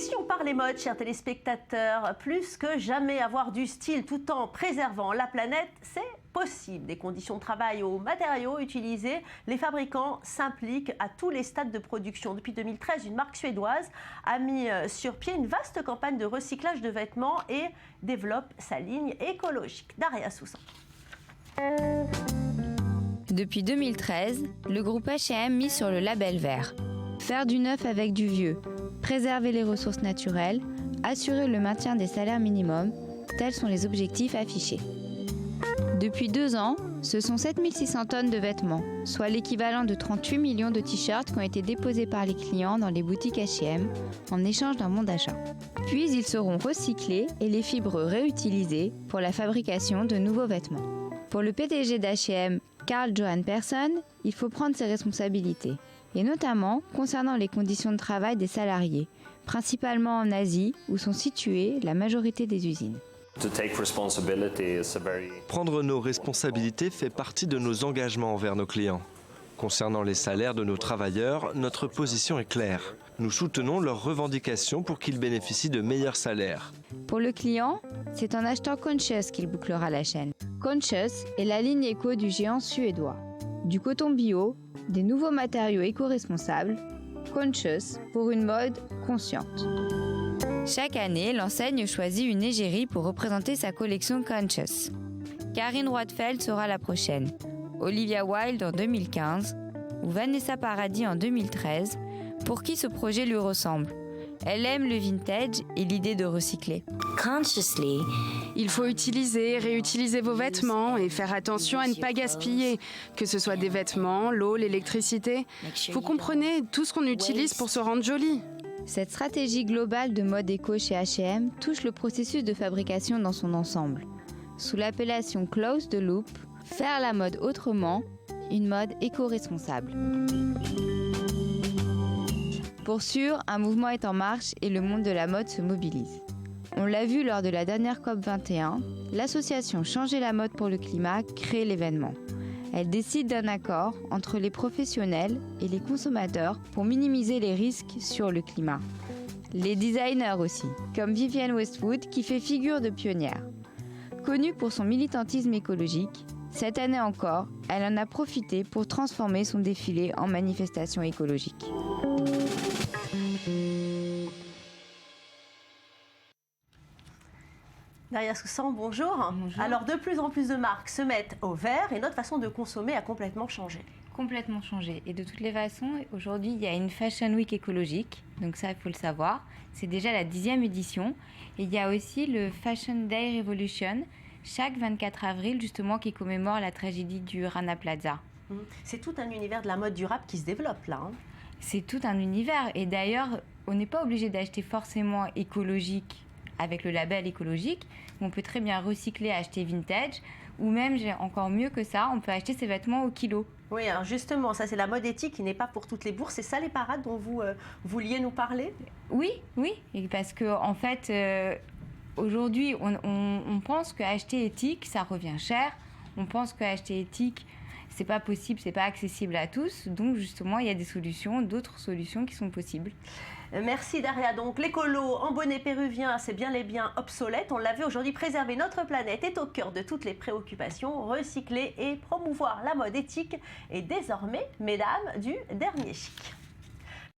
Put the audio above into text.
si on parlait mode, chers téléspectateurs, plus que jamais avoir du style tout en préservant la planète, c'est possible. Des conditions de travail aux matériaux utilisés, les fabricants s'impliquent à tous les stades de production. Depuis 2013, une marque suédoise a mis sur pied une vaste campagne de recyclage de vêtements et développe sa ligne écologique. Daria Soussan. Depuis 2013, le groupe H&M mise sur le label vert. Faire du neuf avec du vieux, préserver les ressources naturelles, assurer le maintien des salaires minimums, tels sont les objectifs affichés. Depuis 2 ans, ce sont 7600 tonnes de vêtements, soit l'équivalent de 38 millions de t-shirts qui ont été déposés par les clients dans les boutiques H&M en échange d'un bon d'achat. Puis ils seront recyclés et les fibres réutilisées pour la fabrication de nouveaux vêtements. Pour le PDG d'H&M, Karl Johan Persson, il faut prendre ses responsabilités, et notamment concernant les conditions de travail des salariés, principalement en Asie où sont situées la majorité des usines. Prendre nos responsabilités fait partie de nos engagements envers nos clients. Concernant les salaires de nos travailleurs, notre position est claire. Nous soutenons leurs revendications pour qu'ils bénéficient de meilleurs salaires. Pour le client, c'est en achetant Conscious qu'il bouclera la chaîne. Conscious est la ligne éco du géant suédois. Du coton bio, des nouveaux matériaux éco-responsables, Conscious pour une mode consciente. Chaque année, l'enseigne choisit une égérie pour représenter sa collection Conscious. Karine Roitfeld sera la prochaine, Olivia Wilde en 2015 ou Vanessa Paradis en 2013, pour qui ce projet lui ressemble. Elle aime le vintage et l'idée de recycler. Consciously, il faut utiliser, réutiliser vos vêtements et faire attention à ne pas gaspiller, que ce soit des vêtements, l'eau, l'électricité. Vous comprenez tout ce qu'on utilise pour se rendre joli. Cette stratégie globale de mode éco chez H&M touche le processus de fabrication dans son ensemble. Sous l'appellation Close the Loop, faire la mode autrement, une mode éco-responsable. Pour sûr, un mouvement est en marche et le monde de la mode se mobilise. On l'a vu lors de la dernière COP21, l'association Changer la mode pour le climat crée l'événement. Elle décide d'un accord entre les professionnels et les consommateurs pour minimiser les risques sur le climat. Les designers aussi, comme Vivienne Westwood qui fait figure de pionnière. Connue pour son militantisme écologique, cette année encore, elle en a profité pour transformer son défilé en manifestation écologique. Daria Soussan, bonjour. Bonjour. Alors, de plus en plus de marques se mettent au vert et notre façon de consommer a complètement changé. Complètement changé. Et de toutes les façons, aujourd'hui, il y a une Fashion Week écologique. Donc ça, il faut le savoir. C'est déjà la 10e édition. Et il y a aussi le Fashion Day Revolution, chaque 24 avril, justement, qui commémore la tragédie du Rana Plaza. C'est tout un univers de la mode durable qui se développe là. C'est tout un univers. Et d'ailleurs, on n'est pas obligé d'acheter forcément écologique avec le label écologique. On peut très bien recycler, acheter vintage. Ou même, encore mieux que ça, on peut acheter ses vêtements au kilo. Oui, alors justement, ça c'est la mode éthique qui n'est pas pour toutes les bourses. C'est ça les parades dont vous vouliez nous parler ? Oui, et parce que en fait, aujourd'hui, on pense qu'acheter éthique, ça revient cher. On pense qu'acheter éthique, c'est pas possible, c'est pas accessible à tous. Donc justement, il y a des solutions, d'autres solutions qui sont possibles. Merci Daria. Donc l'écolo en bonnet péruvien, c'est bien les biens obsolètes. On l'a vu aujourd'hui, préserver notre planète est au cœur de toutes les préoccupations. Recycler et promouvoir la mode éthique est désormais, mesdames, du dernier chic.